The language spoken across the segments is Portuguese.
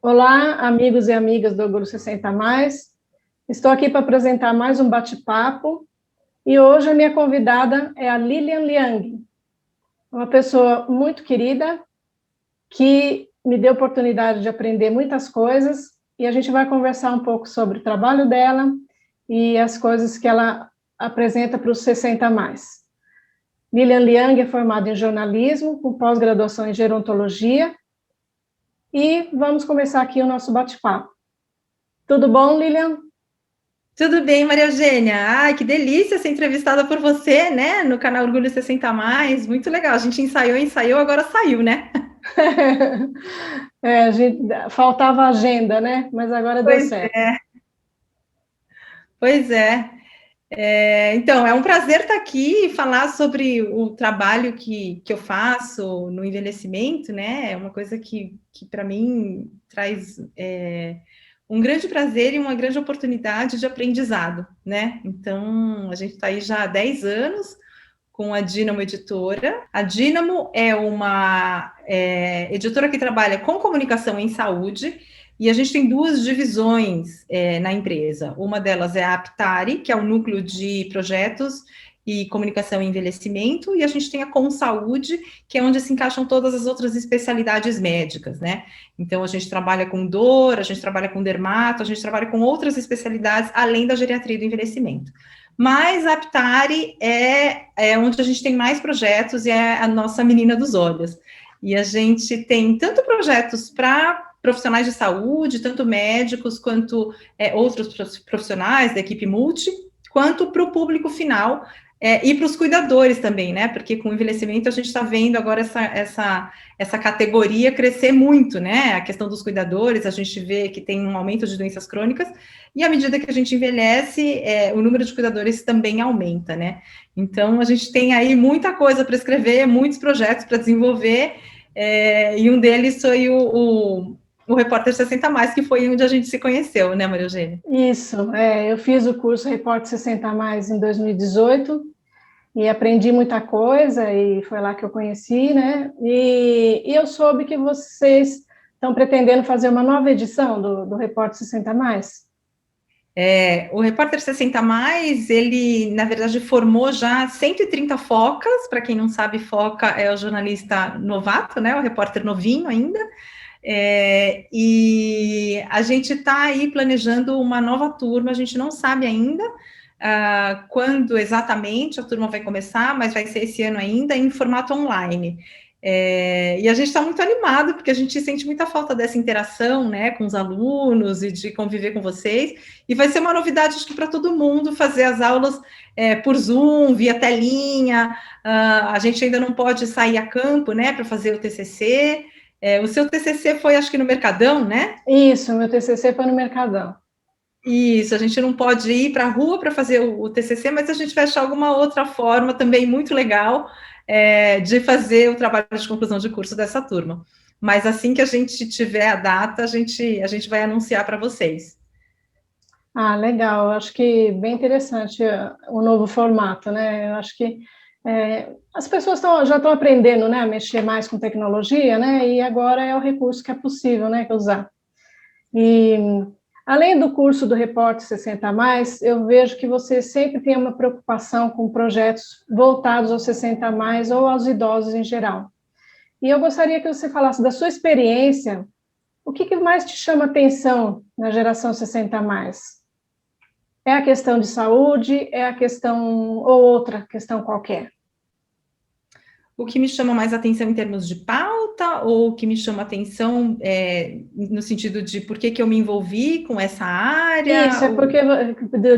Olá, amigos e amigas do Orgulho 60 Mais. Estou aqui para apresentar mais um bate-papo e hoje a minha convidada é a Lilian Liang, uma pessoa muito querida que me deu oportunidade de aprender muitas coisas e a gente vai conversar um pouco sobre o trabalho dela e as coisas que ela apresenta para os 60 mais. Lilian Liang é formada em jornalismo, com pós-graduação em gerontologia e vamos começar aqui o nosso bate-papo. Tudo bom, Lilian? Tudo bem, Maria Eugênia? Ai, que delícia ser entrevistada por você, né? No canal Orgulho 60 Mais. Muito legal. A gente ensaiou, agora saiu, né? Faltava agenda, né? Mas agora deu Pois certo. é, pois é. Então, é um prazer estar aqui e falar sobre o trabalho que eu faço no envelhecimento, né? É uma coisa que para mim traz um grande prazer e uma grande oportunidade de aprendizado, né? Então, a gente está aí já há 10 anos com a Dínamo Editora. A Dínamo é uma editora que trabalha com comunicação em saúde, e a gente tem duas divisões na empresa. Uma delas é a Aptari, que é o núcleo de projetos e comunicação e envelhecimento, e a gente tem a Consaúde, que é onde se encaixam todas as outras especialidades médicas, né? Então, a gente trabalha com dor, a gente trabalha com dermato, a gente trabalha com outras especialidades, além da geriatria do envelhecimento. Mas a Aptari é onde a gente tem mais projetos e é a nossa menina dos olhos. E a gente tem tanto projetos para profissionais de saúde, tanto médicos quanto outros profissionais da equipe multi, quanto para o público final e para os cuidadores também, né? Porque com o envelhecimento a gente está vendo agora essa categoria crescer muito, né? A questão dos cuidadores, a gente vê que tem um aumento de doenças crônicas, e à medida que a gente envelhece, o número de cuidadores também aumenta, né? Então, a gente tem aí muita coisa para escrever, muitos projetos para desenvolver, e um deles foi o Repórter 60 Mais, que foi onde a gente se conheceu, né, Maria Eugênia? Isso, eu fiz o curso Repórter 60 Mais em 2018 e aprendi muita coisa e foi lá que eu conheci, né? E eu soube que vocês estão pretendendo fazer uma nova edição do Repórter 60 Mais. O Repórter 60 Mais, ele, na verdade, formou já 130 focas. Para quem não sabe, foca é o jornalista novato, né? O repórter novinho ainda. E a gente está aí planejando uma nova turma, a gente não sabe ainda quando exatamente a turma vai começar, mas vai ser esse ano ainda, em formato online. E a gente está muito animado, porque a gente sente muita falta dessa interação, né, com os alunos e de conviver com vocês, e vai ser uma novidade, acho que para todo mundo, fazer as aulas por Zoom, via telinha. A gente ainda não pode sair a campo, né, para fazer o TCC. O seu TCC foi, acho que no Mercadão, né? Isso, meu TCC foi no Mercadão. Isso, a gente não pode ir para a rua para fazer o TCC, mas a gente vai achar alguma outra forma também muito legal de fazer o trabalho de conclusão de curso dessa turma. Mas assim que a gente tiver a data, a gente vai anunciar para vocês. Ah, legal. Eu acho que bem interessante o novo formato, né? Eu acho que as pessoas já estão aprendendo, né, a mexer mais com tecnologia, né? E agora é o recurso que é possível, né, usar. E além do curso do Repórter 60 mais, eu vejo que você sempre tem uma preocupação com projetos voltados aos 60 mais ou aos idosos em geral. E eu gostaria que você falasse da sua experiência. O que mais te chama atenção na geração 60 mais? É a questão de saúde? É a questão ou outra questão qualquer? O que me chama mais atenção em termos de pauta, ou o que me chama atenção no sentido de por que eu me envolvi com essa Isso, área? é porque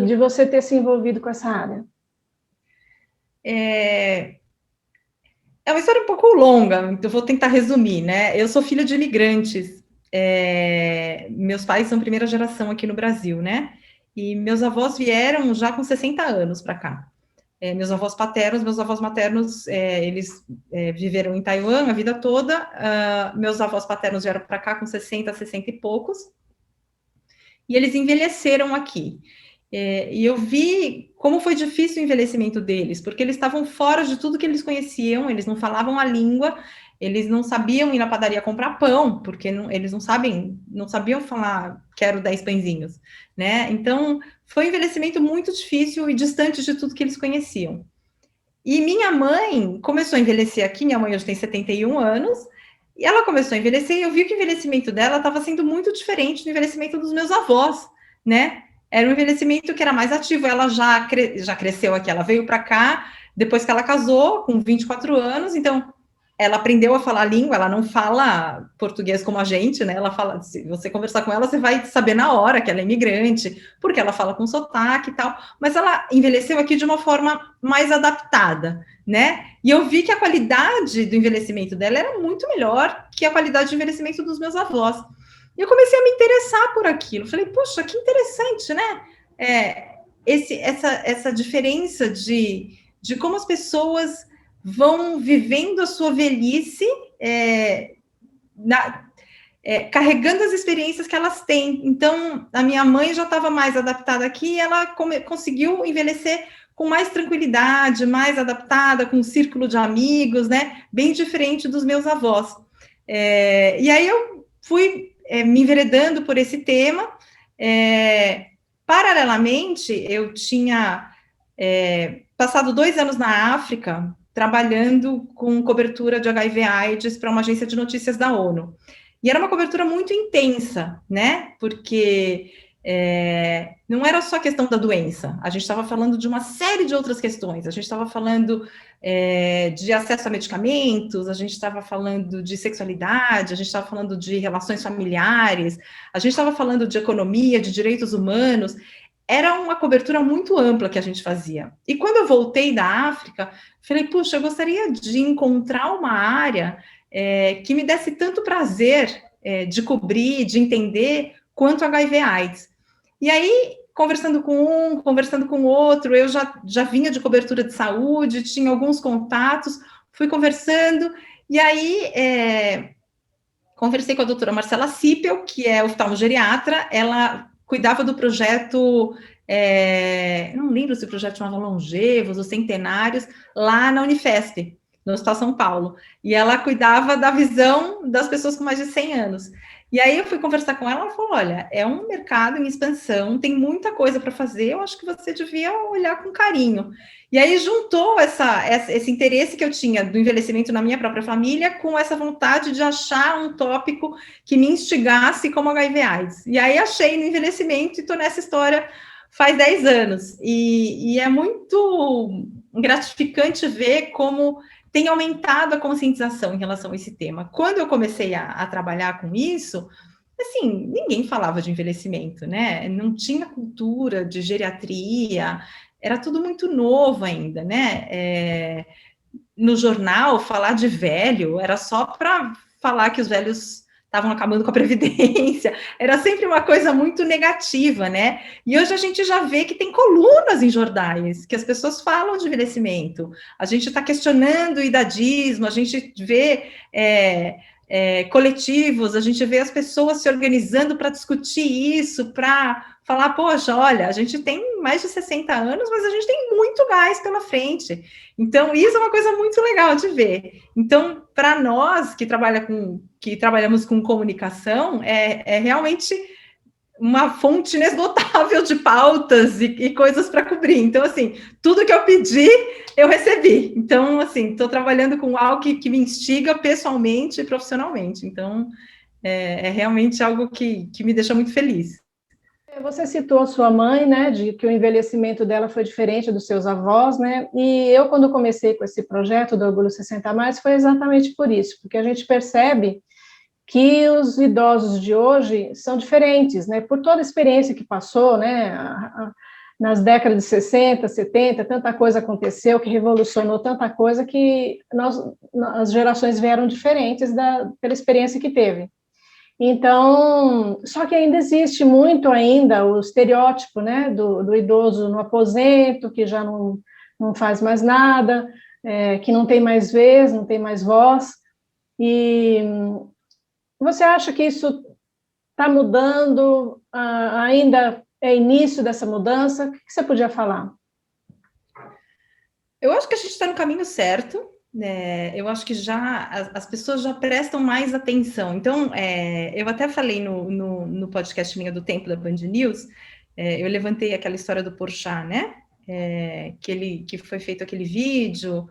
de você ter se envolvido com essa área. É uma história um pouco longa, então eu vou tentar resumir, né? Eu sou filha de imigrantes. Meus pais são primeira geração aqui no Brasil, né? E meus avós vieram já com 60 anos para cá. Meus avós paternos, meus avós maternos, eles viveram em Taiwan a vida toda. Meus avós paternos vieram para cá com 60, 60 e poucos. E eles envelheceram aqui. E eu vi como foi difícil o envelhecimento deles, porque eles estavam fora de tudo que eles conheciam, eles não falavam a língua, eles não sabiam ir na padaria comprar pão, porque eles não sabiam falar quero 10 pãezinhos, né? Então, foi um envelhecimento muito difícil e distante de tudo que eles conheciam. E minha mãe começou a envelhecer aqui, minha mãe hoje tem 71 anos, e ela começou a envelhecer e eu vi que o envelhecimento dela estava sendo muito diferente do envelhecimento dos meus avós, né? Era um envelhecimento que era mais ativo, ela já cresceu aqui, ela veio para cá depois que ela casou, com 24 anos, então ela aprendeu a falar a língua, ela não fala português como a gente, né? Ela fala, se você conversar com ela, você vai saber na hora que ela é imigrante, porque ela fala com sotaque e tal, mas ela envelheceu aqui de uma forma mais adaptada, né? E eu vi que a qualidade do envelhecimento dela era muito melhor que a qualidade de envelhecimento dos meus avós. E eu comecei a me interessar por aquilo. Falei, poxa, que interessante, né? Essa diferença de como as pessoas vão vivendo a sua velhice, carregando as experiências que elas têm. Então, a minha mãe já estava mais adaptada aqui, e ela conseguiu envelhecer com mais tranquilidade, mais adaptada, com um círculo de amigos, né? Bem diferente dos meus avós. E aí eu fui me enveredando por esse tema. Paralelamente, eu tinha passado 2 anos na África, trabalhando com cobertura de HIV/AIDS para uma agência de notícias da ONU. E era uma cobertura muito intensa, né? Porque não era só a questão da doença, a gente estava falando de uma série de outras questões, a gente estava falando de acesso a medicamentos, a gente estava falando de sexualidade, a gente estava falando de relações familiares, a gente estava falando de economia, de direitos humanos. Era uma cobertura muito ampla que a gente fazia. E quando eu voltei da África, falei, puxa, eu gostaria de encontrar uma área que me desse tanto prazer de cobrir, de entender, quanto HIV/AIDS. E aí, conversando com um, conversando com o outro, eu já vinha de cobertura de saúde, tinha alguns contatos, fui conversando, e aí conversei com a doutora Marcela Sipel, que é oftalmogeriatra, ela cuidava do projeto, não lembro se o projeto chamava Longevos ou Centenários, lá na Unifesp, no Hospital São Paulo. E ela cuidava da visão das pessoas com mais de 100 anos. E aí eu fui conversar com ela, ela falou, olha, é um mercado em expansão, tem muita coisa para fazer, eu acho que você devia olhar com carinho. E aí juntou esse interesse que eu tinha do envelhecimento na minha própria família com essa vontade de achar um tópico que me instigasse como HIV/AIDS. E aí achei no envelhecimento e estou nessa história faz 10 anos. E é muito gratificante ver como tem aumentado a conscientização em relação a esse tema. Quando eu comecei a trabalhar com isso, assim, ninguém falava de envelhecimento, né? Não tinha cultura de geriatria, era tudo muito novo ainda, né? No jornal, falar de velho era só para falar que os velhos estavam acabando com a Previdência, era sempre uma coisa muito negativa, né? E hoje a gente já vê que tem colunas em jornais, que as pessoas falam de envelhecimento, a gente está questionando o idadismo, a gente vê coletivos, a gente vê as pessoas se organizando para discutir isso, para falar, poxa, olha, a gente tem mais de 60 anos, mas a gente tem muito gás pela frente. Então, isso é uma coisa muito legal de ver. Então, para nós que trabalhamos com comunicação, é realmente uma fonte inesgotável de pautas e coisas para cobrir. Então, assim, tudo que eu pedi, eu recebi. Então, assim, estou trabalhando com algo que me instiga pessoalmente e profissionalmente. Então, é realmente algo que me deixa muito feliz. Você citou a sua mãe, né, de que o envelhecimento dela foi diferente dos seus avós, né, e eu, quando comecei com esse projeto do Orgulho 60+, foi exatamente por isso, porque a gente percebe que os idosos de hoje são diferentes, né, por toda a experiência que passou, né, nas décadas de 60, 70, tanta coisa aconteceu, que revolucionou tanta coisa que as gerações vieram diferentes pela experiência que teve. Então, só que ainda existe muito ainda o estereótipo, né, do idoso no aposento, que já não faz mais nada, que não tem mais vez, não tem mais voz. E você acha que isso está mudando? Ainda é início dessa mudança? O que você podia falar? Eu acho que a gente está no caminho certo. Eu acho que já as pessoas já prestam mais atenção. Então, eu até falei no podcast Linha do Tempo da Band News, eu levantei aquela história do Porchat, né? Que foi feito aquele vídeo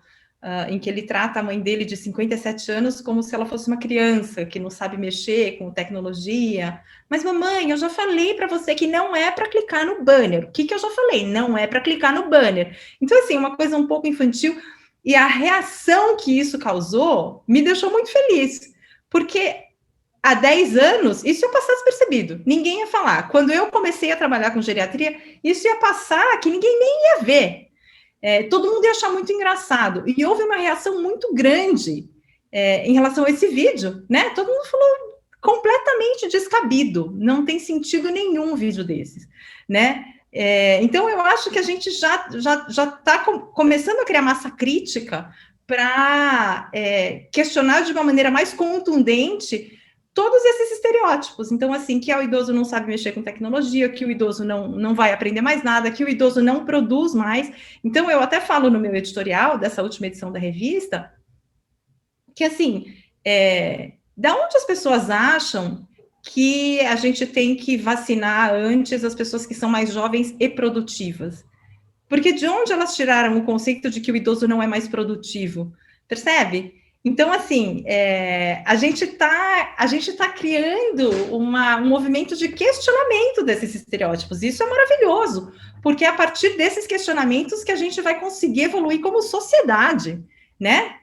em que ele trata a mãe dele de 57 anos como se ela fosse uma criança que não sabe mexer com tecnologia. Mas, mamãe, eu já falei para você que não é para clicar no banner. O que eu já falei? Não é para clicar no banner. Então, assim, uma coisa um pouco infantil. E a reação que isso causou me deixou muito feliz, porque há 10 anos isso ia passar despercebido, ninguém ia falar. Quando eu comecei a trabalhar com geriatria, isso ia passar que ninguém nem ia ver. Todo mundo ia achar muito engraçado. E houve uma reação muito grande em relação a esse vídeo, né? Todo mundo falou completamente descabido, não tem sentido nenhum vídeo desses, né? Então, eu acho que a gente já está começando a criar massa crítica para questionar de uma maneira mais contundente todos esses estereótipos. Então, assim, que o idoso não sabe mexer com tecnologia, que o idoso não vai aprender mais nada, que o idoso não produz mais. Então, eu até falo no meu editorial dessa última edição da revista que, assim, da onde as pessoas acham que a gente tem que vacinar antes as pessoas que são mais jovens e produtivas? Porque de onde elas tiraram o conceito de que o idoso não é mais produtivo? Percebe? Então, assim, a gente tá criando um movimento de questionamento desses estereótipos. Isso é maravilhoso, porque é a partir desses questionamentos que a gente vai conseguir evoluir como sociedade, né?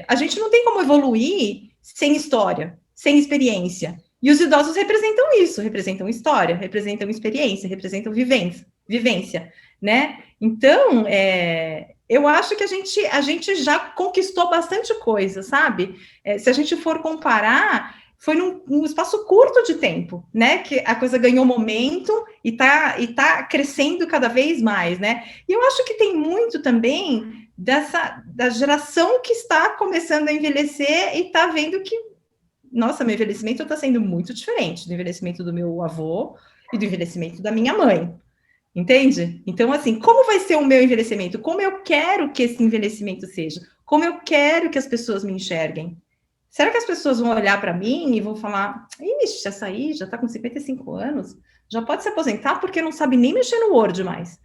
A gente não tem como evoluir sem história, sem experiência. E os idosos representam isso, representam história, representam experiência, representam vivência, né? Então, eu acho que a gente já conquistou bastante coisa, sabe? Se a gente for comparar, foi num espaço curto de tempo, né? Que a coisa ganhou momento e tá crescendo cada vez mais, né? E eu acho que tem muito também da geração que está começando a envelhecer e está vendo que, nossa, meu envelhecimento está sendo muito diferente do envelhecimento do meu avô e do envelhecimento da minha mãe. Entende? Então, assim, como vai ser o meu envelhecimento? Como eu quero que esse envelhecimento seja? Como eu quero que as pessoas me enxerguem? Será que as pessoas vão olhar para mim e vão falar: ixi, essa aí já está com 55 anos, já pode se aposentar porque não sabe nem mexer no Word mais?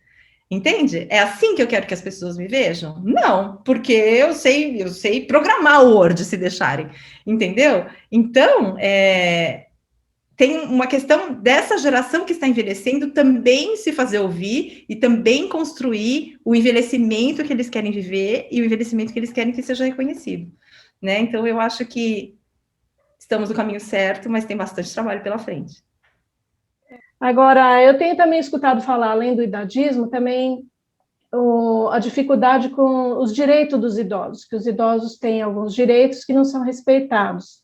Entende? É assim que eu quero que as pessoas me vejam? Não, porque eu sei programar o Word se deixarem, entendeu? Então, tem uma questão dessa geração que está envelhecendo também se fazer ouvir e também construir o envelhecimento que eles querem viver e o envelhecimento que eles querem que seja reconhecido, né? Então, eu acho que estamos no caminho certo, mas tem bastante trabalho pela frente. Agora, eu tenho também escutado falar, além do idadismo, também a dificuldade com os direitos dos idosos, que os idosos têm alguns direitos que não são respeitados.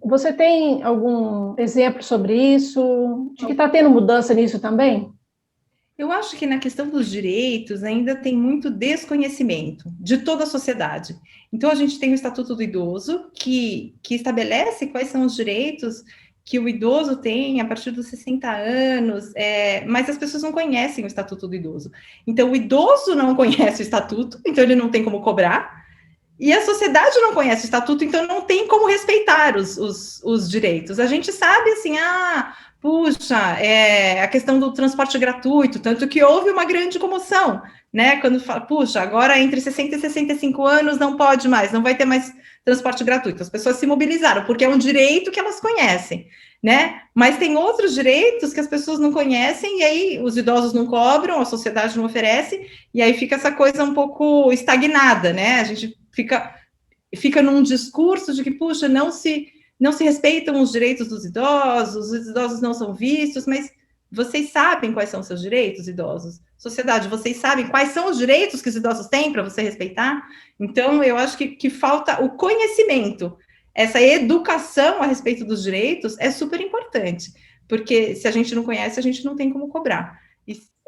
Você tem algum exemplo sobre isso? De que está tendo mudança nisso também? Eu acho que na questão dos direitos ainda tem muito desconhecimento de toda a sociedade. Então, a gente tem o Estatuto do Idoso, que estabelece quais são os direitos que o idoso tem a partir dos 60 anos, mas as pessoas não conhecem o Estatuto do Idoso. Então, o idoso não conhece o Estatuto, então ele não tem como cobrar, e a sociedade não conhece o Estatuto, então não tem como respeitar os direitos. A gente sabe, assim, puxa, a questão do transporte gratuito, tanto que houve uma grande comoção, né? Quando fala, puxa, agora entre 60 e 65 anos não pode mais, não vai ter mais transporte gratuito. As pessoas se mobilizaram, porque é um direito que elas conhecem, né? Mas tem outros direitos que as pessoas não conhecem, e aí os idosos não cobram, a sociedade não oferece, e aí fica essa coisa um pouco estagnada, né? A gente fica num discurso de que, puxa, não se respeitam os direitos dos idosos, os idosos não são vistos, mas vocês sabem quais são os seus direitos, idosos? Sociedade, vocês sabem quais são os direitos que os idosos têm para você respeitar? Então, eu acho que falta o conhecimento. Essa educação a respeito dos direitos é super importante, porque se a gente não conhece, a gente não tem como cobrar.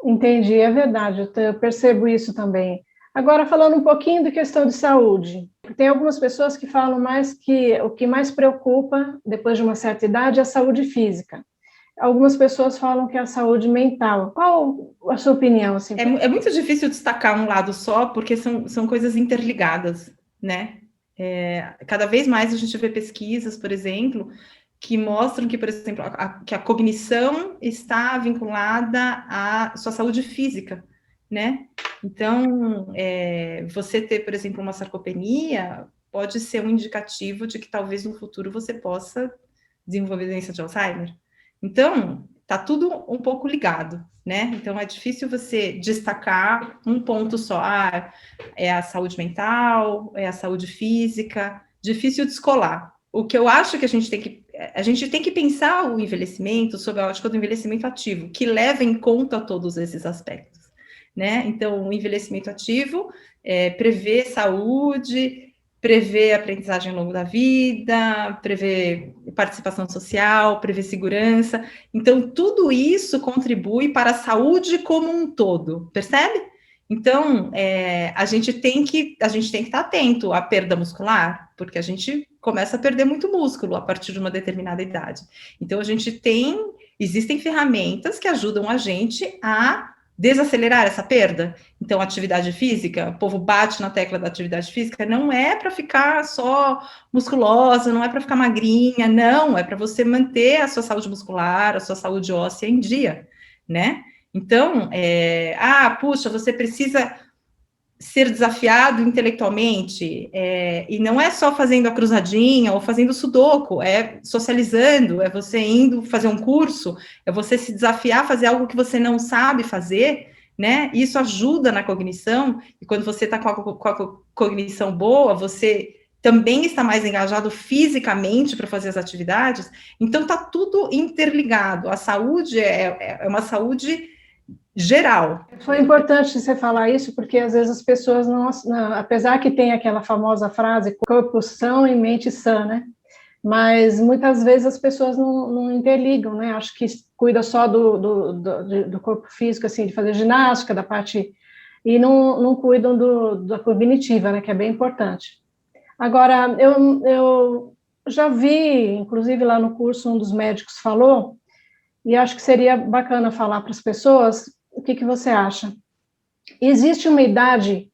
Entendi, é verdade, eu percebo isso também. Agora, falando um pouquinho da questão de saúde, tem algumas pessoas que falam mais que o que mais preocupa, depois de uma certa idade, é a saúde física. Algumas pessoas falam que é a saúde mental. Qual a sua opinião? Assim? É muito difícil destacar um lado só, porque são coisas interligadas, né? Cada vez mais a gente vê pesquisas, por exemplo, que mostram que, por exemplo, que a cognição está vinculada à sua saúde física, né? Então, você ter, por exemplo, uma sarcopenia pode ser um indicativo de que talvez no futuro você possa desenvolver doença de Alzheimer. Então, tá tudo um pouco ligado, né? Então, é difícil você destacar um ponto só. É a saúde mental, é a saúde física, difícil descolar. O que eu acho que a gente tem que pensar o envelhecimento sob a ótica do envelhecimento ativo, que leva em conta todos esses aspectos, né? Então, o envelhecimento ativo prevê saúde, prevê aprendizagem ao longo da vida, prevê participação social, prevê segurança. Então, tudo isso contribui para a saúde como um todo, percebe? Então, a gente tem que estar atento à perda muscular, porque a gente começa a perder muito músculo a partir de uma determinada idade. Então, existem ferramentas que ajudam a gente a desacelerar essa perda. Então, atividade física, o povo bate na tecla da atividade física, não é para ficar só musculosa, não é para ficar magrinha, não, é para você manter a sua saúde muscular, a sua saúde óssea em dia, né? Então, puxa, você precisa ser desafiado intelectualmente, e não é só fazendo a cruzadinha ou fazendo sudoku, é socializando, é você indo fazer um curso, é você se desafiar a fazer algo que você não sabe fazer, né? Isso ajuda na cognição, e quando você está com a cognição boa, você também está mais engajado fisicamente para fazer as atividades, então está tudo interligado. A saúde é uma saúde geral. Foi importante você falar isso, porque às vezes as pessoas apesar que tem aquela famosa frase, corpo são e mente sã, né? Mas muitas vezes as pessoas não interligam, né? Acho que cuida só do corpo físico, assim, de fazer ginástica, da parte, e não cuidam da cognitiva, né? Que é bem importante. Agora, eu já vi, inclusive lá no curso, um dos médicos falou, e acho que seria bacana falar para as pessoas, o que você acha? Existe uma idade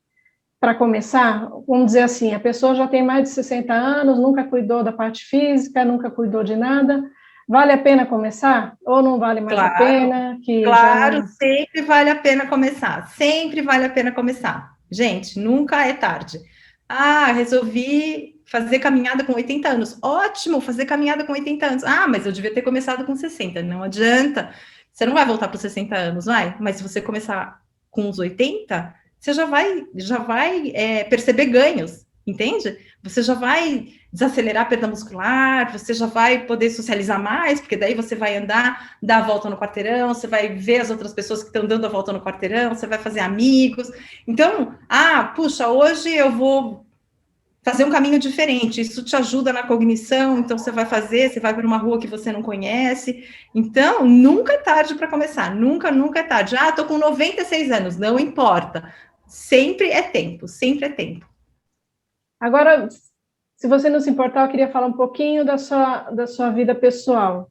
para começar? Vamos dizer assim, a pessoa já tem mais de 60 anos, nunca cuidou da parte física, nunca cuidou de nada, vale a pena começar? Ou não vale mais a pena? Claro, sempre vale a pena começar, sempre vale a pena começar. Gente, nunca é tarde. Resolvi fazer caminhada com 80 anos. Ótimo, fazer caminhada com 80 anos. Mas eu devia ter começado com 60. Não adianta. Você não vai voltar para os 60 anos, vai? Mas se você começar com os 80, você já vai perceber ganhos, entende? Você já vai desacelerar a perda muscular, você já vai poder socializar mais, porque daí você vai andar, dar a volta no quarteirão, você vai ver as outras pessoas que estão dando a volta no quarteirão, você vai fazer amigos. Então, puxa, hoje eu vou fazer um caminho diferente, isso te ajuda na cognição, então você vai para uma rua que você não conhece, então nunca é tarde para começar, nunca é tarde. Estou com 96 anos, não importa, sempre é tempo, sempre é tempo. Agora, se você não se importar, eu queria falar um pouquinho da sua vida pessoal.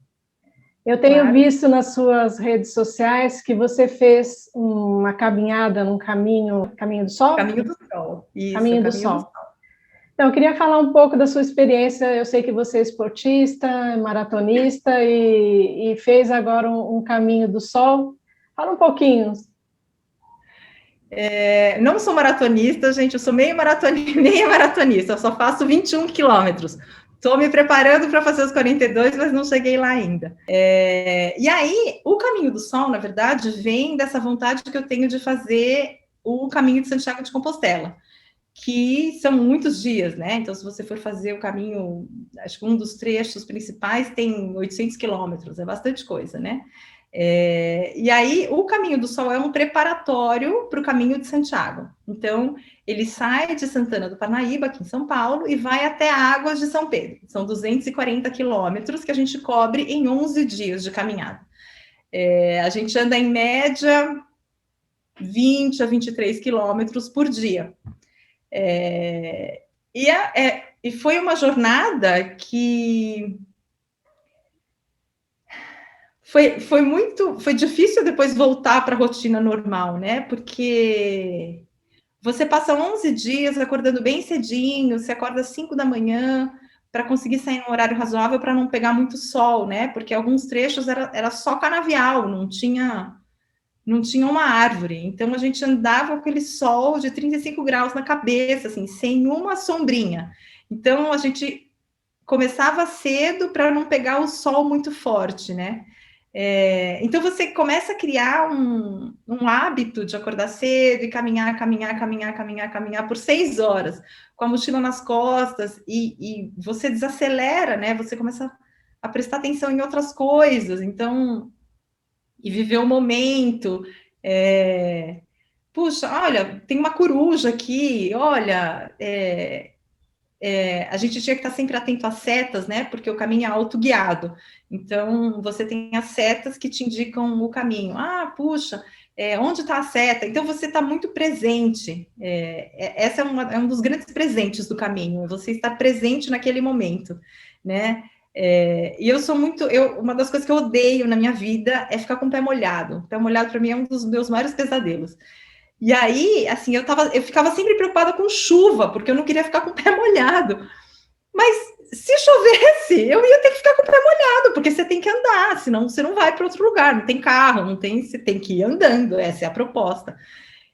Eu tenho visto nas suas redes sociais que você fez uma caminhada num caminho do sol? Caminho do Sol, isso. Caminho do Sol. Então, eu queria falar um pouco da sua experiência. Eu sei que você é esportista, maratonista e fez agora um Caminho do Sol. Fala um pouquinho. Não sou maratonista, gente, eu sou meio maratonista, eu só faço 21 quilômetros. Estou me preparando para fazer os 42, mas não cheguei lá ainda. E aí, o Caminho do Sol, na verdade, vem dessa vontade que eu tenho de fazer o Caminho de Santiago de Compostela, que são muitos dias, né? Então, se você for fazer o caminho, acho que um dos trechos principais tem 800 quilômetros, é bastante coisa, né? E aí, o Caminho do Sol é um preparatório para o Caminho de Santiago. Então, ele sai de Santana do Parnaíba, aqui em São Paulo, e vai até Águas de São Pedro. São 240 quilômetros que a gente cobre em 11 dias de caminhada. A gente anda, em média, 20 a 23 quilômetros por dia. E foi uma jornada que foi difícil depois voltar para a rotina normal, né? Porque você passa 11 dias acordando bem cedinho, você acorda às 5 da manhã, para conseguir sair no horário razoável para não pegar muito sol, né? Porque alguns trechos era só canavial, não tinha uma árvore. Então a gente andava com aquele sol de 35 graus na cabeça, assim, sem uma sombrinha. Então a gente começava cedo para não pegar o sol muito forte, né? Então você começa a criar um hábito de acordar cedo e caminhar por 6 horas, com a mochila nas costas, e você desacelera, né? Você começa a prestar atenção em outras coisas, então, e viver o momento. Puxa, olha, tem uma coruja aqui, olha, a gente tinha que estar sempre atento às setas, né? Porque o caminho é autoguiado. Então, você tem as setas que te indicam o caminho. Ah, puxa, onde está a seta? Então, você está muito presente. Essa é um dos grandes presentes do caminho, você estar presente naquele momento, né? E eu sou muito... uma das coisas que eu odeio na minha vida é ficar com o pé molhado. O pé molhado, para mim, é um dos meus maiores pesadelos. E aí, assim, eu ficava sempre preocupada com chuva, porque eu não queria ficar com o pé molhado. Mas se chovesse, eu ia ter que ficar com o pé molhado, porque você tem que andar, senão você não vai para outro lugar, não tem carro, você tem que ir andando, essa é a proposta.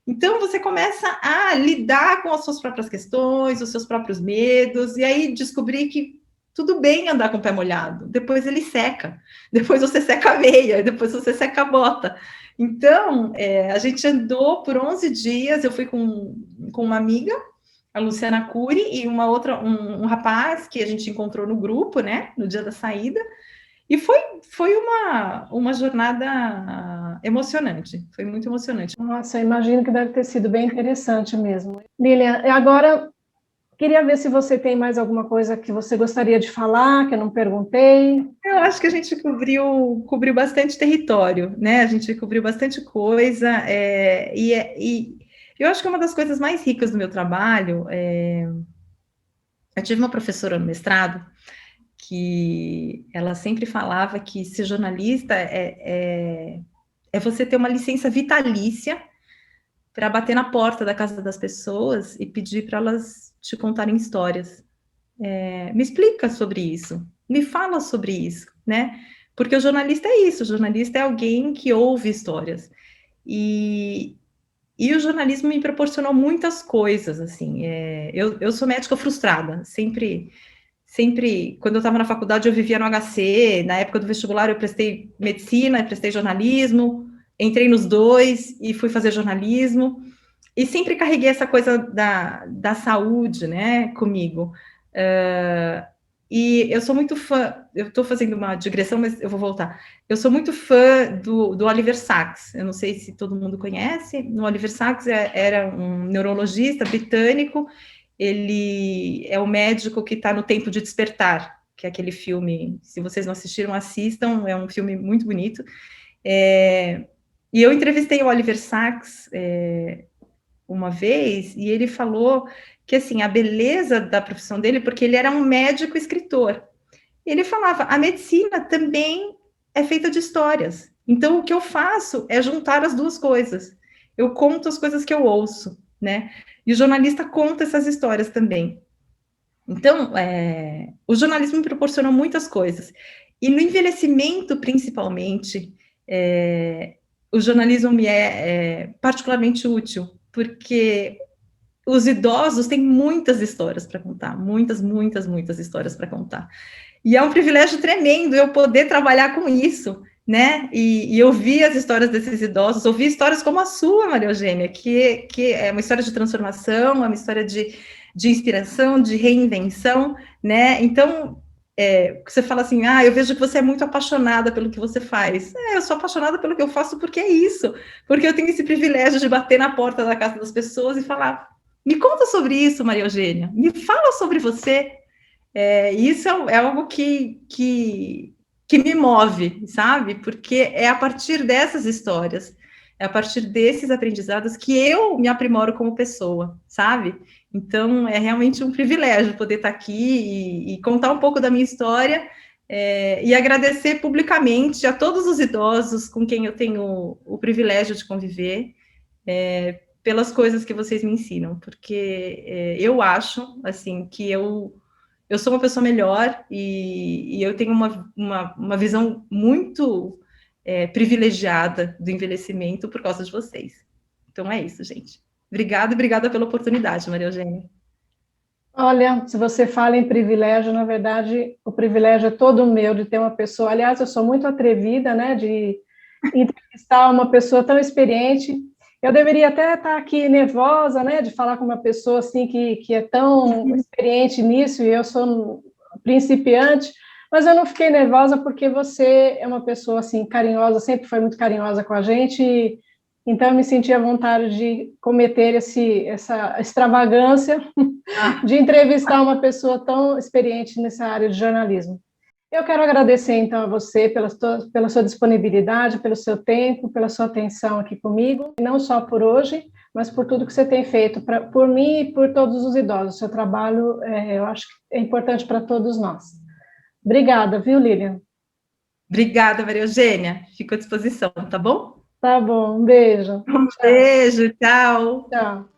Então você começa a lidar com as suas próprias questões, os seus próprios medos, e aí descobrir que tudo bem andar com o pé molhado, depois ele seca, depois você seca a meia, depois você seca a bota. Então, a gente andou por 11 dias, eu fui com uma amiga, a Luciana Cury, e um rapaz que a gente encontrou no grupo, né, no dia da saída, e foi uma jornada emocionante, foi muito emocionante. Nossa, eu imagino que deve ter sido bem interessante mesmo. Lilian, agora queria ver se você tem mais alguma coisa que você gostaria de falar, que eu não perguntei. Eu acho que a gente cobriu bastante território, né? A gente cobriu bastante coisa, e eu acho que uma das coisas mais ricas do meu trabalho, eu tive uma professora no mestrado que ela sempre falava que ser jornalista é você ter uma licença vitalícia para bater na porta da casa das pessoas e pedir para elas te contarem histórias. Me explica sobre isso, me fala sobre isso, né? Porque o jornalista é isso, o jornalista é alguém que ouve histórias. E o jornalismo me proporcionou muitas coisas, assim. Eu sou médica frustrada, sempre, quando eu estava na faculdade, eu vivia no HC, na época do vestibular eu prestei medicina, prestei jornalismo, entrei nos dois e fui fazer jornalismo, e sempre carreguei essa coisa da saúde, né, comigo. E eu sou muito fã, eu estou fazendo uma digressão, mas eu vou voltar. Eu sou muito fã do Oliver Sacks, eu não sei se todo mundo conhece. O Oliver Sacks era um neurologista britânico, ele é o médico que está no Tempo de Despertar, que é aquele filme, se vocês não assistiram, assistam, é um filme muito bonito. E eu entrevistei o Oliver Sacks uma vez, e ele falou que, assim, a beleza da profissão dele, porque ele era um médico escritor, ele falava, a medicina também é feita de histórias, então o que eu faço é juntar as duas coisas, eu conto as coisas que eu ouço, né, e o jornalista conta essas histórias também. Então, o jornalismo me proporcionou muitas coisas, e no envelhecimento, principalmente, o jornalismo me é particularmente útil, porque os idosos têm muitas histórias para contar, muitas histórias para contar. E é um privilégio tremendo eu poder trabalhar com isso, né? E ouvir as histórias desses idosos, ouvir histórias como a sua, Maria Eugênia, que é uma história de transformação, é uma história de inspiração, de reinvenção, né? Então, você fala assim, eu vejo que você é muito apaixonada pelo que você faz. Eu sou apaixonada pelo que eu faço porque é isso, porque eu tenho esse privilégio de bater na porta da casa das pessoas e falar, me conta sobre isso, Maria Eugênia, me fala sobre você. Isso é algo que me move, sabe? Porque é a partir dessas histórias, é a partir desses aprendizados que eu me aprimoro como pessoa, sabe? Então, é realmente um privilégio poder estar aqui e contar um pouco da minha história, e agradecer publicamente a todos os idosos com quem eu tenho o privilégio de conviver, pelas coisas que vocês me ensinam, porque eu acho, assim, que eu sou uma pessoa melhor e eu tenho uma visão muito privilegiada do envelhecimento por causa de vocês. Então é isso, gente. Obrigada e obrigada pela oportunidade, Maria Eugênia. Olha, se você fala em privilégio, na verdade, o privilégio é todo meu de ter uma pessoa. Aliás, eu sou muito atrevida, né, de entrevistar uma pessoa tão experiente. Eu deveria até estar aqui nervosa, né, de falar com uma pessoa assim que é tão experiente nisso e eu sou principiante, mas eu não fiquei nervosa porque você é uma pessoa assim carinhosa, sempre foi muito carinhosa com a gente. Então, eu me senti à vontade de cometer essa extravagância de entrevistar uma pessoa tão experiente nessa área de jornalismo. Eu quero agradecer, então, a você pela sua disponibilidade, pelo seu tempo, pela sua atenção aqui comigo, não só por hoje, mas por tudo que você tem feito por mim e por todos os idosos. O seu trabalho, eu acho que é importante para todos nós. Obrigada, viu, Lilian? Obrigada, Maria Eugênia. Fico à disposição, tá bom? Tá bom, um beijo. Um beijo, tchau. Tchau.